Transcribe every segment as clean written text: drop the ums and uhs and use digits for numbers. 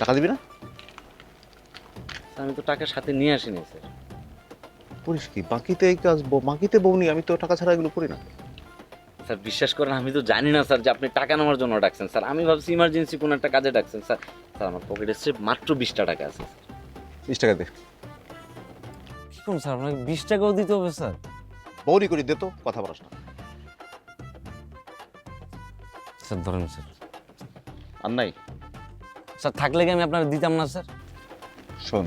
টাকা দিবি না? স্যার আমি তো টাকা সাথে নিয়ে আসিনি স্যার। করিস কি বাকিতে এই কাজ? বাকিতে বউনি, আমি তো টাকা ছাড়া এগুলো করি না। স্যার বিশ্বাস করেন আমি তো জানি না স্যার যে আপনি টাকা নেওয়ার জন্য ডাকছেন স্যার। আমি ভাবছি ইমার্জেন্সি কোনো একটা কাজে ডাকছেন স্যার। স্যার আমার পকেটে মাত্র 20টা টাকা আছে স্যার। 20 টাকা দে। কি করুন স্যার, আপনাকে 20 টাকাও দিতে হবে স্যার? বউনি করি দে তো, কথা বলাস না। স্যার ধরেন স্যার। আর নাই? স্যার থাকলে কি আমি আপনার দিতাম না স্যার? শোন,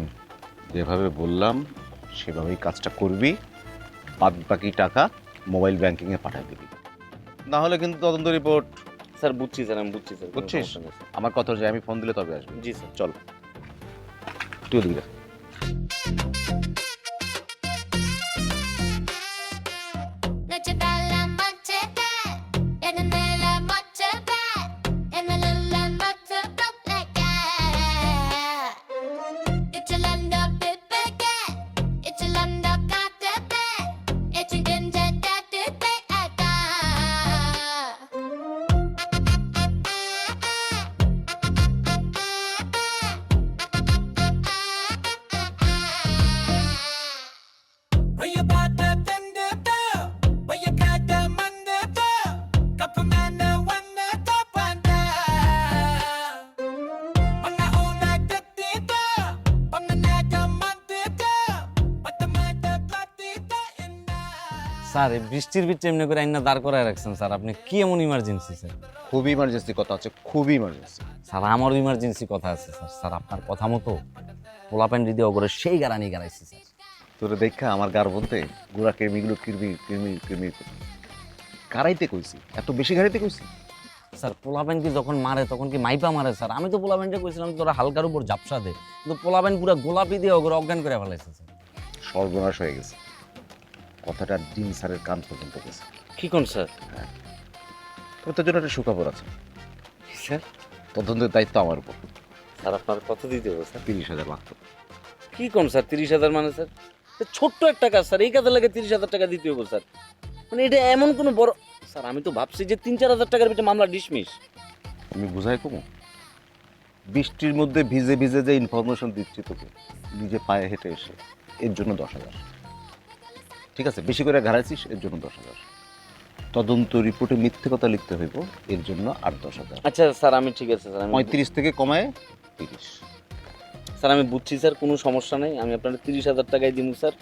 যেভাবে বললাম সেভাবেই কাজটা করবি। বাদ বাকি টাকা মোবাইল ব্যাংকিংয়ে পাঠিয়ে দিবি, না হলে কিন্তু তদন্ত রিপোর্ট। স্যার বুঝছি স্যার, আমি বুঝছি স্যার, কোনো বুঝছিস? সমস্যা নেই স্যার। আমার কথা যে আমি ফোন দিলে তবে আসবি। জি স্যার। চল তুই দিবি। Noche bella, noche bella, en la noche bella, en la noche bella. It's a land of baby, it's a land of got to be, it's a danger that to be at. Where you bought the thunder bell? Where you got the Monday bell? Couple man the one the top one down. On the old like the theater, on the night the Monday bell, but the man the party in sir এই বৃষ্টির ভিতরে এমনি করে আইনা দাঁড় করায় রাখছেন sir, আপনি কি এমন ইমার্জেন্সি স্যার? খুবই ইমার্জেন্সি কথা আছে, খুবই ইমার্জেন্সি। স্যার আমারও ইমার্জেন্সি কথা আছে স্যার। স্যার আপনার কথা মতো পোলাপেন দিদি ওগরে সেই গারানি গারাইছি স্যার। তোরে দেখা আমার গার বলতে গুড়া কেমিগুলো কিরমি কিরমি কিরমি কারাইতে কইছি, এত বেশি গাড়িতে কইছি। স্যার পোলাপেন কি যখন মারে তখন কি মাইপা মারে স্যার? আমি তো পোলাপেনটা কইছিলাম তোরা হালকার উপর ঝাপসা দে, কিন্তু পোলাপেন পুরো গোলাপি দিয়ে ওগরে অজ্ঞান করে ফেলাইছে স্যার। সর্বনাশ হয়ে গেছে। কথাটা ডিম স্যারের কান পর্যন্ত গেছে। কি কোন স্যার? তবে তোর জন্য একটা সুখবর আছে। স্যার তদন্তের দায়িত্ব আমার উপর। স্যার আপনার কত দিতে হবে স্যার? 30,000 মাত্র। কি কোন স্যার 30,000 মানে স্যার? এ ছোট্ট একটা কাজ স্যার, এই কাজে লাগে 30,000 টাকা দিতে হবে স্যার? মানে এটা এমন কোনো বড় স্যার, আমি তো ভাবছি যে 3-4 হাজার টাকার ভিতরে মামলা ডিসমিস। আমি বুঝাই কমু? বৃষ্টির মধ্যে ভিজে ভিজে যে ইনফরমেশন দিচ্ছি তোকে, নিজে পায়ে হেঁটে এসে, এর জন্য 10,000। ঠিক আছে, বেশি করে ঘাড়াইছিস এর জন্য 10,000। তদন্ত রিপোর্টে মিথ্যে কথা লিখতে হইব এর জন্য আর 10,000। আচ্ছা স্যার আমি ঠিক আছে স্যার, আমি 35 থেকে কমায় 30। স্যার আমি বুঝছি স্যার, কোনো সমস্যা নেই, আমি আপনার 30,000 টাকাই দিব স্যার,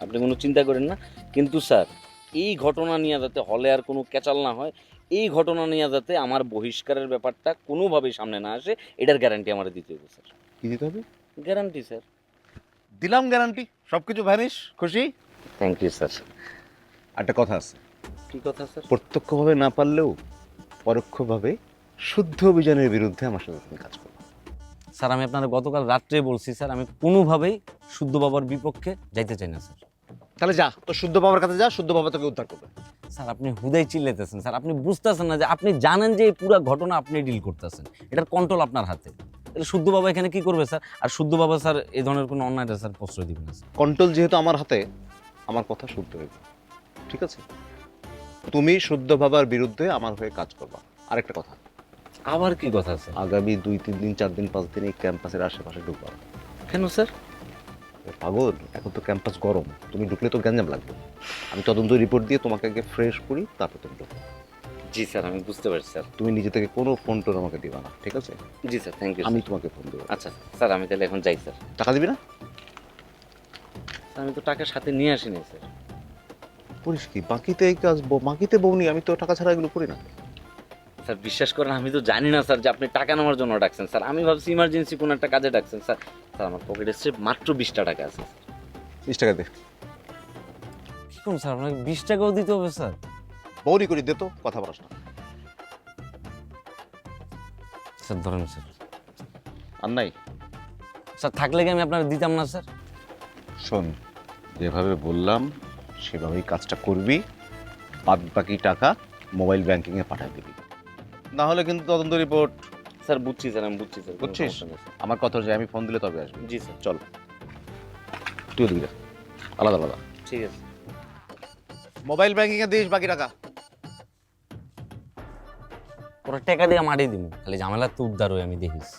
আপনি কোনো চিন্তা করেন না। কিন্তু স্যার এই ঘটনা নিয়ে যাতে হলে আর কোনো ক্যাচাল না হয়, এই ঘটনা নিয়ে যাতে আমার বহিষ্কারের ব্যাপারটা কোনোভাবেই সামনে না আসে, এটার গ্যারান্টি আমার দিতে হবে স্যার। কি দিতে হবে? Guarantee sir. দিলাম গ্যারান্টি, সবকিছু ভ্যানিশ। খুশি? Thank you sir. একটা কথা আছে, কী কথা স্যার? প্রত্যক্ষভাবে না পারলেও পরোক্ষভাবে শুদ্ধ অভিযানের বিরুদ্ধে আমার সাথে তুমি কাজ করো। স্যার আমি আপনার গতকাল রাত্রে বলছি স্যার, আমি কোনোভাবেই শুদ্ধ বাবার বিপক্ষে যাইতে চাই না স্যার। তাহলে যা, তো শুদ্ধ বাবার কাছে যা, শুদ্ধ বাবা তোকে উদ্ধার করবে। স্যার আপনি হুদাই চিল্লাইতেছেন স্যার, আপনি বুঝতেছেন না যে আপনি জানেন যে এই পুরো ঘটনা আপনি ডিল করতেছেন, এটার কন্ট্রোল আপনার হাতে। তাহলে শুদ্ধ বাবা এখানে কি করবে স্যার? আর শুদ্ধ বাবা স্যার এই ধরনের কোনো অন্যায়টা স্যার প্রশ্রয় দিবে না স্যার। কন্ট্রোল যেহেতু আমার হাতে, আমার কথা শুনতে হইবে। ঠিক আছে, তুমি শুদ্ধ বাবার বিরুদ্ধে আমার হয়ে কাজ করবা। আরেকটা কথা, আবার কি কথা স্যার? আগামী 2-3 দিন 4 দিন 5 দিন এই ক্যাম্পাসের আশেপাশে ঢুকবা। কেন স্যার? পাগল, এখন তো ক্যাম্পাস গরম, তুমি ঢুকলে তো গ্যাঞ্জাম লাগবে। আমি তদন্ত রিপোর্ট দিয়ে তোমাকে আগে ফ্রেশ করি, তারপর তুমি ঢুকো। জি স্যার আমি বুঝতে পারছি স্যার। তুমি নিজে থেকে কোনো ফোন টোন আমাকে দিবা না, ঠিক আছে? জি স্যার, থ্যাংক ইউ। আমি তোমাকে ফোন দেবো। আচ্ছা স্যার আমি তাহলে এখন যাই স্যার। টাকা দিবি না? স্যার আমি তো টাকা সাথে নিয়ে আসিনি স্যার। করিস কি বাকিতে এই কাজ? বাকিতে বউনি, আমি তো টাকা ছাড়া এগুলো করি না। স্যার বিশ্বাস করেন আমি তো জানি না স্যার যে আপনি টাকা নেওয়ার জন্য ডাকছেন স্যার। আমি ভাবছি ইমার্জেন্সি কোনো একটা কাজে ডাকছেন স্যার। স্যার আমার পকেটে মাত্র 20টা টাকা আছে স্যার। 20 টাকা দে। কি করুন স্যার, আপনাকে 20 টাকাও দিতে হবে স্যার? বউনি করি দে তো, কথা বলাস না। স্যার ধরেন স্যার। আর নাই? স্যার থাকলে কি আমি আপনার দিতাম না স্যার? শোন, যেভাবে বললাম সেভাবেই কাজটা করবি। বাদ বাকি টাকা মোবাইল ব্যাংকিংয়ে পাঠিয়ে দিবি, না হলে কিন্তু তদন্ত রিপোর্ট। স্যার বুঝছি স্যার, আমি বুঝছি স্যার, কোনো বুঝছিস? সমস্যা নেই স্যার। আমার কথা যে আমি ফোন দিলে তবে আসবি। জি স্যার। চল তুই দিবি, আলাদা আলাদা। ঠিক আছে। মোবাইল ব্যাংকিংয়ে দিস বাকি টাকা। ওরা টাকা দিয়ে মারিয়ে দিব, খালি ঝামেলার তো উদ্ধার হয়ে আমি দেখিস।